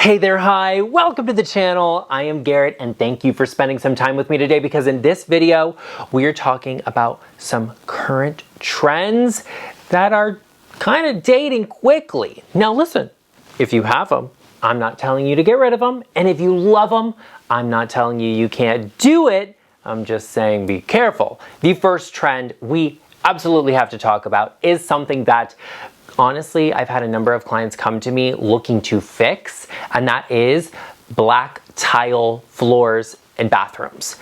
Hey there, hi, welcome to the channel. I am Garrett and thank you for spending some time with me today because in this video, we are talking about some current trends that are kind of dating quickly. Now listen, if you have them, I'm not telling you to get rid of them. And if you love them, I'm not telling you you can't do it. I'm just saying be careful. The first trend we absolutely have to talk about is something that honestly, I've had a number of clients come to me looking to fix, and that is black tile floors in bathrooms.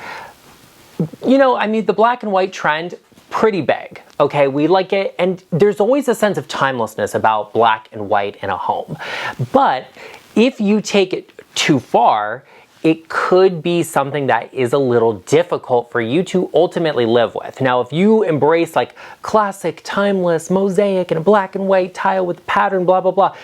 You know, I mean, the black and white trend, pretty big, okay? We like it, and there's always a sense of timelessness about black and white in a home. But if you take it too far, it could be something that is a little difficult for you to ultimately live with. Now, if you embrace like classic, timeless, mosaic, and a black and white tile with pattern, blah, blah, blah,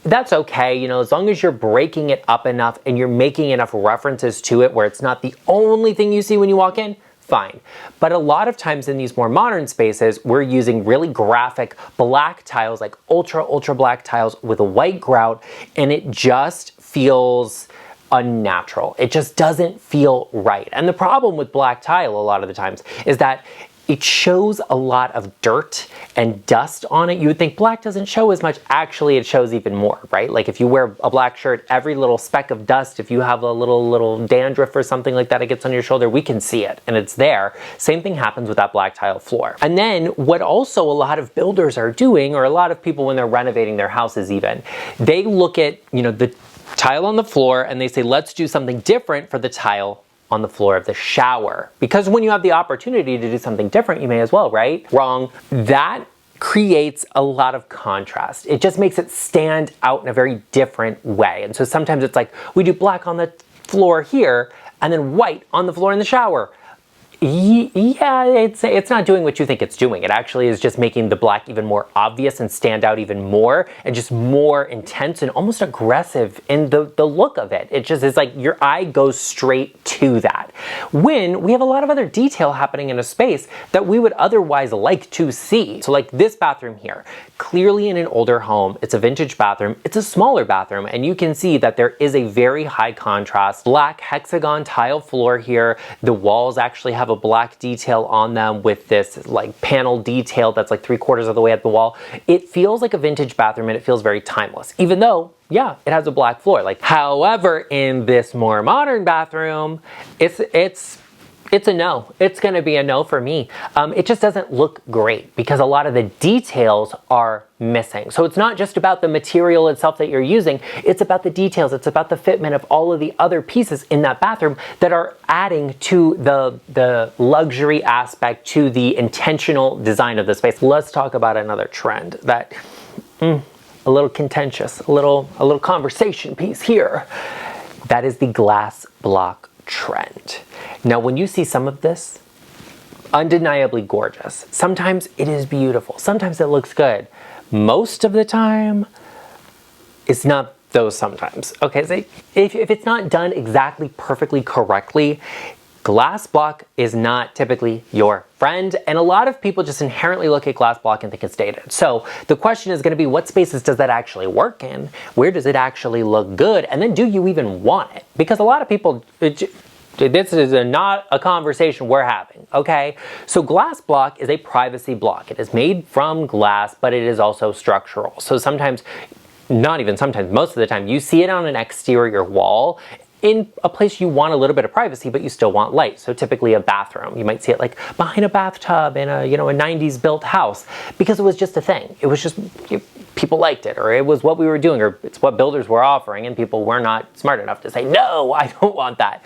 that's okay, you know, as long as you're breaking it up enough and you're making enough references to it where it's not the only thing you see when you walk in, fine. But a lot of times in these more modern spaces, we're using really graphic black tiles, like ultra black tiles with a white grout, and it just feels unnatural. It just doesn't feel right. And the problem with black tile a lot of the times is that it shows a lot of dirt and dust on it. You would think black doesn't show as much. Actually, it shows even more, right? Like if you wear a black shirt, every little speck of dust, if you have a little dandruff or something like that, it gets on your shoulder, we can see it and it's there. Same thing happens with that black tile floor. And then what also a lot of builders are doing, or a lot of people when they're renovating their houses even, they look at, you know, the tile on the floor and they say, let's do something different for the tile on the floor of the shower. Because when you have the opportunity to do something different, you may as well, right? Wrong. That creates a lot of contrast. It just makes it stand out in a very different way. And so sometimes it's like, we do black on the floor here and then white on the floor in the shower. Yeah, it's not doing what you think it's doing. It actually is just making the black even more obvious and stand out even more and just more intense and almost aggressive in the look of it. It just is like your eye goes straight to that. When we have a lot of other detail happening in a space that we would otherwise like to see. So like this bathroom here, clearly in an older home, it's a vintage bathroom, it's a smaller bathroom, and you can see that there is a very high contrast black hexagon tile floor here. The walls actually have a black detail on them with this like panel detail that's like 3/4 of the way up the wall. It feels like a vintage bathroom and it feels very timeless, even though, yeah, it has a black floor. Like, however, in this more modern bathroom, it's a no. It's gonna be a no for me. It just doesn't look great because a lot of the details are missing. So it's not just about the material itself that you're using, it's about the details, it's about the fitment of all of the other pieces in that bathroom that are adding to the luxury aspect, to the intentional design of the space. Let's talk about another trend that, a little contentious, a little conversation piece here. That is the glass block trend. Now, when you see some of this, undeniably gorgeous. Sometimes it is beautiful. Sometimes it looks good. Most of the time, it's not those sometimes. Okay, so if it's not done exactly perfectly correctly, glass block is not typically your friend, and a lot of people just inherently look at glass block and think it's dated. So the question is going to be, what spaces does that actually work in? Where does it actually look good? And then do you even want it? Because a lot of people, this is not a conversation we're having, okay? So glass block is a privacy block. It is made from glass, but it is also structural. So sometimes, not even sometimes, most of the time, you see it on an exterior wall in a place you want a little bit of privacy, but you still want light. So typically a bathroom. You might see it like behind a bathtub in a, you know, a 90s built house because it was just a thing. It was just, people liked it, or it was what we were doing, or it's what builders were offering, and people were not smart enough to say, no, I don't want that.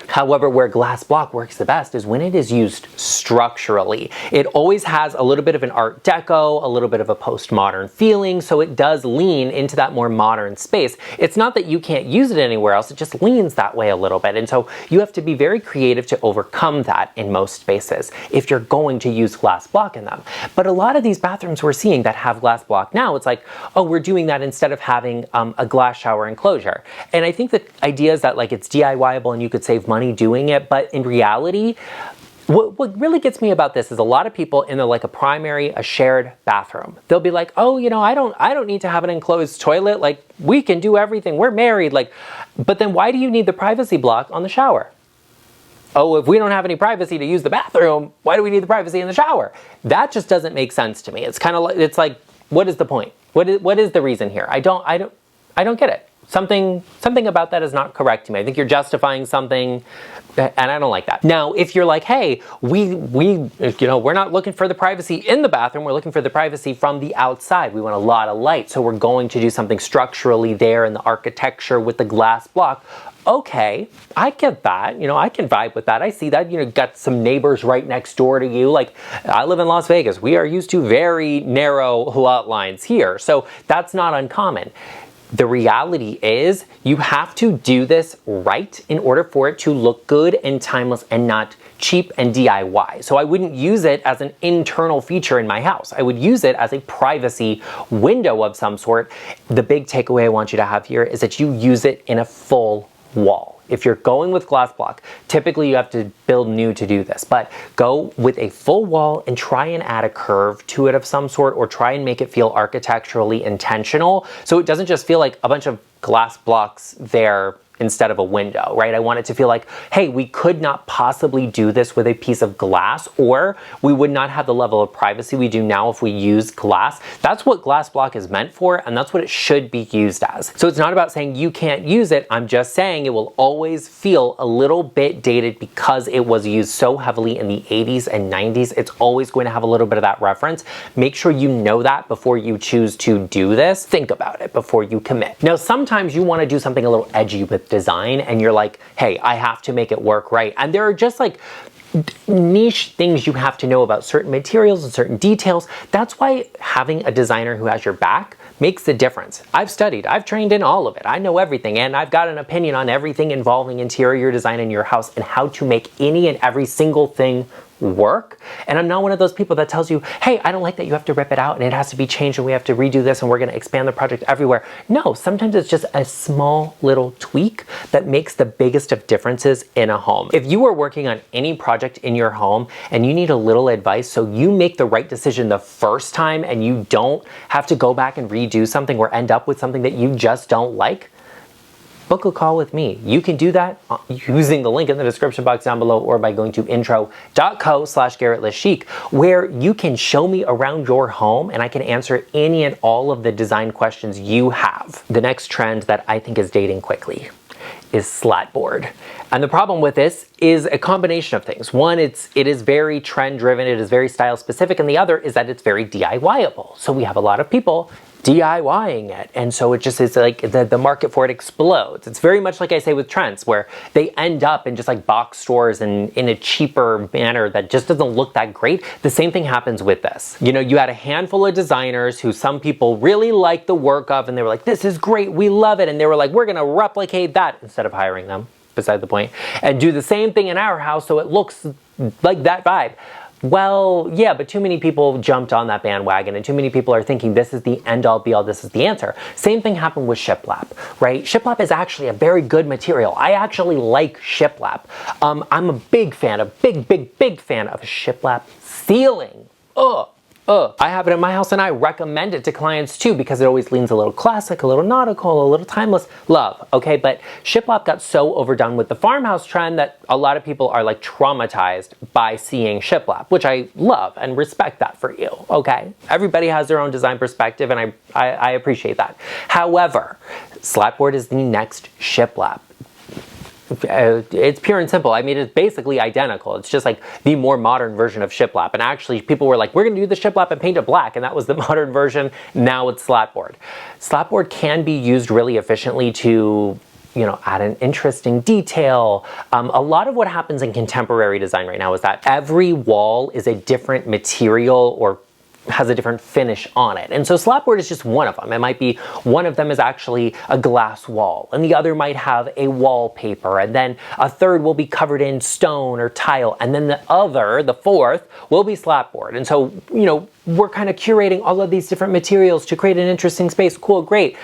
However, where glass block works the best is when it is used structurally. It always has a little bit of an art deco, a little bit of a postmodern feeling, so it does lean into that more modern space. It's not that you can't use it anywhere else, it just leans that way a little bit, and so you have to be very creative to overcome that in most spaces if you're going to use glass block in them. But a lot of these bathrooms we're seeing that have glass block now, it's like, oh, we're doing that instead of having a glass shower enclosure. And I think the idea is that like it's DIY-able and you could save money doing it, but in reality, What really gets me about this is a lot of people in a shared bathroom, they'll be like, oh, I don't need to have an enclosed toilet. Like, we can do everything. We're married. Like, but then why do you need the privacy block on the shower? Oh, if we don't have any privacy to use the bathroom, why do we need the privacy in the shower? That just doesn't make sense to me. It's kind of like, it's like, what is the point? What is the reason here? I don't get it. Something about that is not correct to me. I think you're justifying something, and I don't like that. Now, if you're like, hey, we're not looking for the privacy in the bathroom, we're looking for the privacy from the outside. We want a lot of light, so we're going to do something structurally there in the architecture with the glass block. Okay, I get that. I can vibe with that. I see that. Got some neighbors right next door to you. Like, I live in Las Vegas. We are used to very narrow lot lines here, so that's not uncommon. The reality is you have to do this right in order for it to look good and timeless and not cheap and DIY. So I wouldn't use it as an internal feature in my house. I would use it as a privacy window of some sort. The big takeaway I want you to have here is that you use it in a full wall. If you're going with glass block, typically you have to build new to do this, but go with a full wall and try and add a curve to it of some sort, or try and make it feel architecturally intentional so it doesn't just feel like a bunch of glass blocks there instead of a window, right? I want it to feel like, hey, we could not possibly do this with a piece of glass, or we would not have the level of privacy we do now if we use glass. That's what glass block is meant for, and that's what it should be used as. So it's not about saying you can't use it. I'm just saying it will always feel a little bit dated because it was used so heavily in the 80s and 90s. It's always going to have a little bit of that reference. Make sure you know that before you choose to do this. Think about it before you commit. Now, sometimes you want to do something a little edgy with design, and you're like, hey, I have to make it work right. And there are just like niche things you have to know about certain materials and certain details. That's why having a designer who has your back makes the difference. I've studied, I've trained in all of it. I know everything, and I've got an opinion on everything involving interior design in your house and how to make any and every single thing work. And I'm not one of those people that tells you, hey, I don't like that you have to rip it out and it has to be changed and we have to redo this and we're going to expand the project everywhere. No, sometimes it's just a small little tweak that makes the biggest of differences in a home. If you are working on any project in your home and you need a little advice so you make the right decision the first time and you don't have to go back and redo something or end up with something that you just don't like, book a call with me. You can do that using the link in the description box down below or by going to intro.co/GarrettLeChic, where you can show me around your home and I can answer any and all of the design questions you have. The next trend that I think is dating quickly is Slatboard. And the problem with this is a combination of things. One, it is very trend driven, it is very style specific, and the other is that it's very DIY-able. So we have a lot of people DIYing it, and so it just is like the market for it explodes. It's very much like I say with trends, where they end up in just like box stores and in a cheaper manner that just doesn't look that great. The same thing happens with this. You know, you had a handful of designers who some people really liked the work of, and they were like, this is great, we love it, and they were like, we're gonna replicate that, instead of hiring them, beside the point, and do the same thing in our house so it looks like that vibe. Well, yeah, but too many people jumped on that bandwagon and too many people are thinking this is the end all be all, this is the answer. Same thing happened with shiplap, right? Shiplap is actually a very good material. I actually like shiplap. I'm a big fan, a big fan of shiplap ceiling. I have it in my house and I recommend it to clients too because it always leans a little classic, a little nautical, a little timeless. Love, okay? But shiplap got so overdone with the farmhouse trend that a lot of people are like traumatized by seeing shiplap, which I love and respect that for you, okay? Everybody has their own design perspective and I appreciate that. However, Slatboard is the next shiplap. It's pure and simple. I mean, it's basically identical. It's just like the more modern version of shiplap. And actually, people were like, we're going to do the shiplap and paint it black. And that was the modern version. Now it's Slatboard. Slatboard can be used really efficiently to, you know, add an interesting detail. A lot of what happens in contemporary design right now is that every wall is a different material or has a different finish on it. And so Slatboard is just one of them. It might be one of them is actually a glass wall, and the other might have a wallpaper, and then a third will be covered in stone or tile, and then the fourth, will be Slatboard. And so, you know, we're kind of curating all of these different materials to create an interesting space. Cool, great.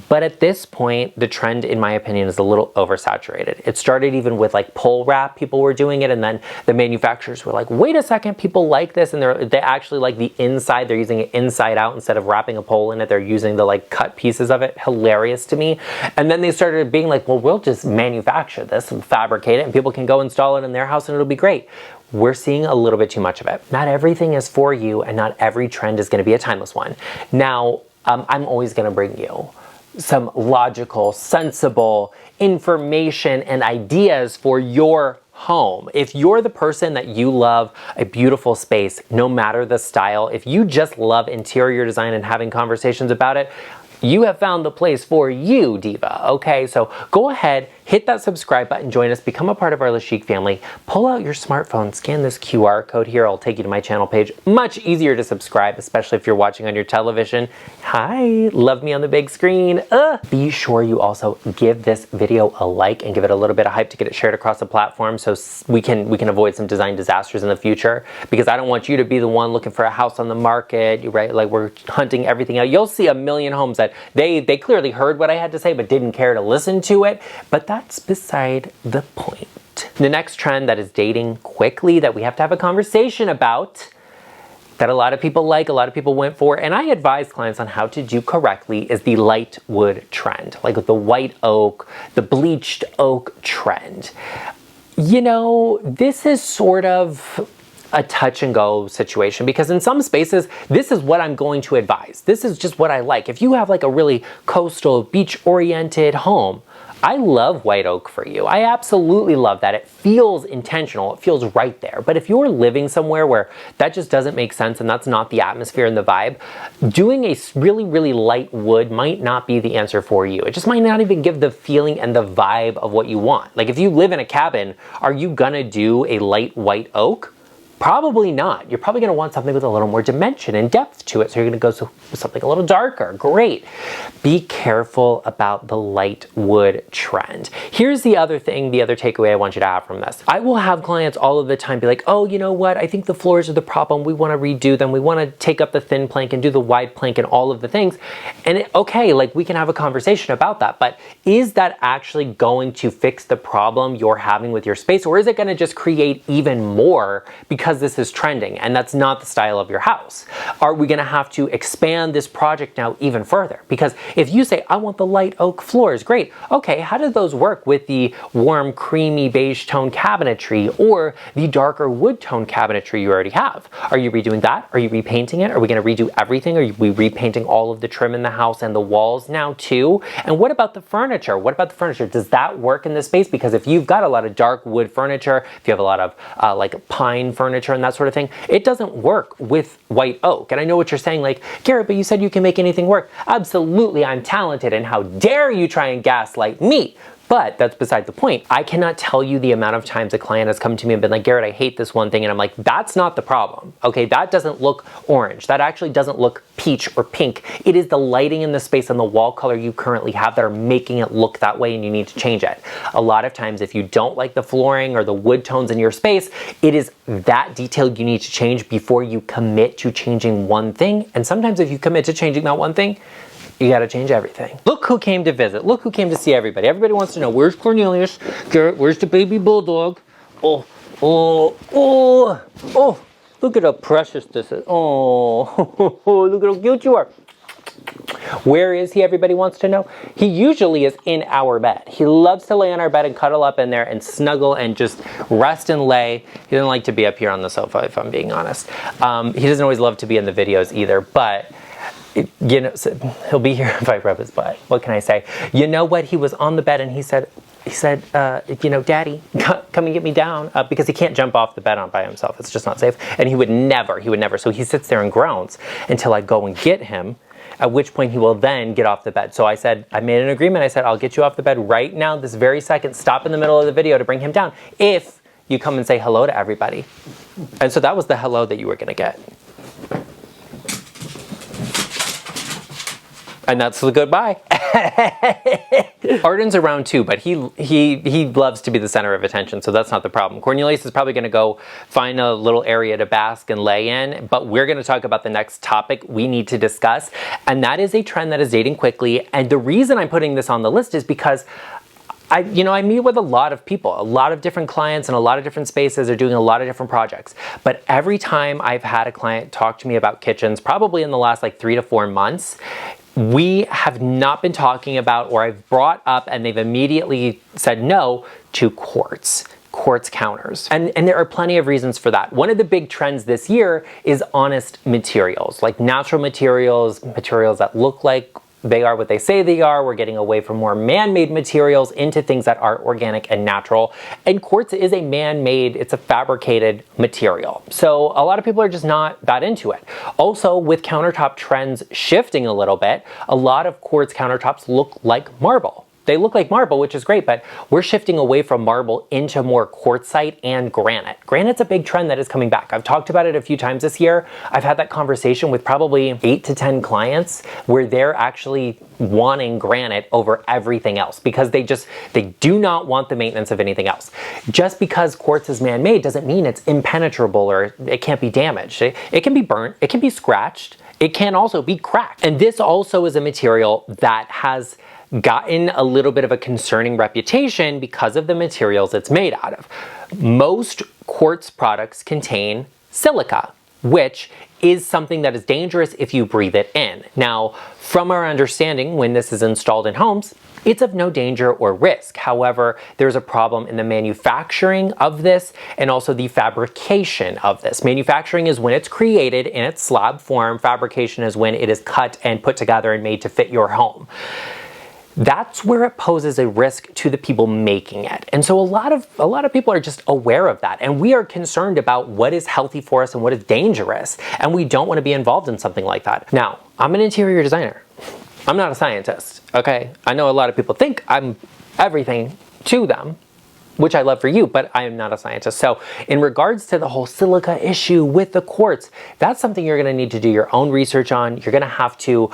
But at this point, the trend, in my opinion, is a little oversaturated. It started even with like pole wrap, people were doing it, and then the manufacturers were like, wait a second, people like this, and they actually like the inside, they're using it inside out instead of wrapping a pole in it, they're using the like cut pieces of it. Hilarious to me. And then they started being like, well, we'll just manufacture this and fabricate it, and people can go install it in their house and it'll be great. We're seeing a little bit too much of it. Not everything is for you, and not every trend is going to be a timeless one. Now, I'm always going to bring you some logical, sensible information and ideas for your home. If you're the person that you love a beautiful space, no matter the style, if you just love interior design and having conversations about it, you have found the place for you, diva. Okay, so go ahead, hit that subscribe button, join us, become a part of our GarrettLeChic family. Pull out your smartphone, scan this QR code here. I'll take you to my channel page. Much easier to subscribe, especially if you're watching on your television. Hi, love me on the big screen. Be sure you also give this video a like and give it a little bit of hype to get it shared across the platform so we can avoid some design disasters in the future, because I don't want you to be the one looking for a house on the market, right? Like we're hunting everything out. You'll see a million homes that they clearly heard what I had to say but didn't care to listen to it, but that's beside the point. The next trend that is dating quickly that we have to have a conversation about, that a lot of people like, a lot of people went for, and I advise clients on how to do correctly, is the light wood trend, like with the white oak, the bleached oak trend. You know, this is sort of a touch and go situation, because in some spaces, this is what I'm going to advise. This is just what I like. If you have like a really coastal, beach oriented home, I love white oak for you. I absolutely love that. It feels intentional. It feels right there. But if you're living somewhere where that just doesn't make sense and that's not the atmosphere and the vibe, doing a really, really light wood might not be the answer for you. It just might not even give the feeling and the vibe of what you want. Like if you live in a cabin, are you gonna do a light white oak? Probably not. You're probably going to want something with a little more dimension and depth to it. So you're going to go with something a little darker. Great. Be careful about the light wood trend. Here's the other thing, the other takeaway I want you to have from this. I will have clients all of the time be like, oh, you know what? I think the floors are the problem. We want to redo them. We want to take up the thin plank and do the wide plank and all of the things. And okay, like we can have a conversation about that. But is that actually going to fix the problem you're having with your space? Or is it going to just create even more because this is trending and that's not the style of your house? Are we going to have to expand this project now even further? Because if you say, I want the light oak floors, great. Okay, how do those work with the warm, creamy beige tone cabinetry or the darker wood tone cabinetry you already have? Are you redoing that? Are you repainting it? Are we going to redo everything? Are we repainting all of the trim in the house and the walls now too? And what about the furniture? What about the furniture? Does that work in this space? Because if you've got a lot of dark wood furniture, if you have a lot of like pine furniture and that sort of thing, it doesn't work with white oak. And I know what you're saying, like, Garrett, but you said you can make anything work. Absolutely, I'm talented, and how dare you try and gaslight me? But that's beside the point. I cannot tell you the amount of times a client has come to me and been like, Garrett, I hate this one thing. And I'm like, that's not the problem. Okay, that doesn't look orange. That actually doesn't look peach or pink. It is the lighting in the space and the wall color you currently have that are making it look that way, and you need to change it. A lot of times, if you don't like the flooring or the wood tones in your space, it is that detail you need to change before you commit to changing one thing. And sometimes if you commit to changing that one thing, you got to change everything. Look who came to visit. Look who came to see everybody. Everybody wants to know, where's Cornelius? Garrett, where's the baby bulldog? Oh, oh, oh, oh, look at how precious this is. Oh, look at how cute you are. Where is he, everybody wants to know? He usually is in our bed. He loves to lay on our bed and cuddle up in there and snuggle and just rest and lay. He doesn't like to be up here on the sofa, if I'm being honest. He doesn't always love to be in the videos either, but you know, so he'll be here if I rub his butt. What can I say? You know what? He was on the bed and he said, you know, Daddy, come and get me down, because he can't jump off the bed on by himself. It's just not safe. And he would never. So he sits there and groans until I go and get him, at which point he will then get off the bed. So I said, I made an agreement. I said, I'll get you off the bed right now, this very second. Stop in the middle of the video to bring him down if you come and say hello to everybody. And so that was the hello that you were going to get. And that's the goodbye. Arden's around too, but he loves to be the center of attention, so that's not the problem. Cornelius is probably going to go find a little area to bask and lay in, but we're going to talk about the next topic we need to discuss, and that is a trend that is dating quickly. And the reason I'm putting this on the list is because I meet with a lot of people, a lot of different clients in a lot of different spaces are doing a lot of different projects. But every time I've had a client talk to me about kitchens, probably in the last like 3 to 4 months, we have not been talking about, or I've brought up and they've immediately said no to quartz counters. And there are plenty of reasons for that. One of the big trends this year is honest materials, like natural materials that look like they are what they say they are. We're getting away from more man-made materials into things that are organic and natural. And quartz is a man-made, it's a fabricated material. So a lot of people are just not that into it. Also, with countertop trends shifting a little bit, a lot of quartz countertops look like marble. They look like marble, which is great, but we're shifting away from marble into more quartzite and granite. Granite's a big trend that is coming back. I've talked about it a few times this year. I've had that conversation with probably 8 to 10 clients where they're actually wanting granite over everything else because they do not want the maintenance of anything else. Just because quartz is man-made doesn't mean it's impenetrable or it can't be damaged. It can be burnt, it can be scratched, it can also be cracked. And this also is a material that has gotten a little bit of a concerning reputation because of the materials it's made out of. Most quartz products contain silica, which is something that is dangerous if you breathe it in. Now, from our understanding, when this is installed in homes, it's of no danger or risk. However, there's a problem in the manufacturing of this and also the fabrication of this. Manufacturing is when it's created in its slab form. Fabrication is when it is cut and put together and made to fit your home. That's where it poses a risk to the people making it. And so a lot of people are just aware of that. And we are concerned about what is healthy for us and what is dangerous. And we don't want to be involved in something like that. Now, I'm an interior designer. I'm not a scientist, okay? I know a lot of people think I'm everything to them, which I love for you, but I am not a scientist. So in regards to the whole silica issue with the quartz, that's something you're gonna need to do your own research on. You're gonna have to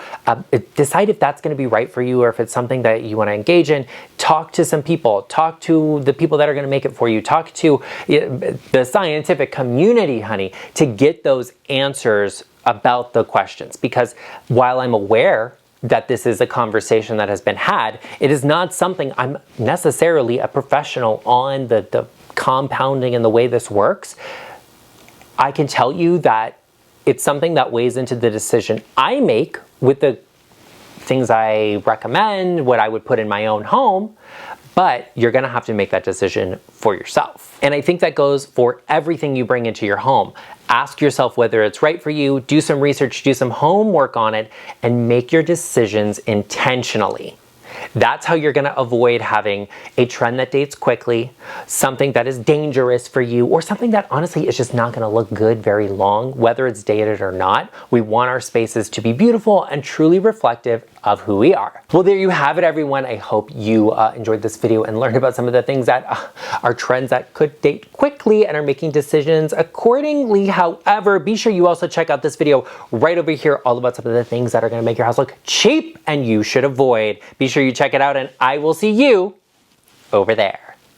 decide if that's gonna be right for you or if it's something that you wanna engage in. Talk to some people, talk to the people that are gonna make it for you, talk to the scientific community, honey, to get those answers about the questions. Because while I'm aware that this is a conversation that has been had, it is not something I'm necessarily a professional on the compounding and the way this works. I can tell you that it's something that weighs into the decision I make with the things I recommend, what I would put in my own home, but you're gonna have to make that decision for yourself. And I think that goes for everything you bring into your home. Ask yourself whether it's right for you, do some research, do some homework on it, and make your decisions intentionally. That's how you're gonna avoid having a trend that dates quickly, something that is dangerous for you, or something that honestly is just not gonna look good very long, whether it's dated or not. We want our spaces to be beautiful and truly reflective of who we are. Well, there you have it, everyone. I hope you enjoyed this video and learned about some of the things that are trends that could date quickly and are making decisions accordingly. However, be sure you also check out this video right over here, all about some of the things that are gonna make your house look cheap and you should avoid. Be sure you check it out and I will see you over there.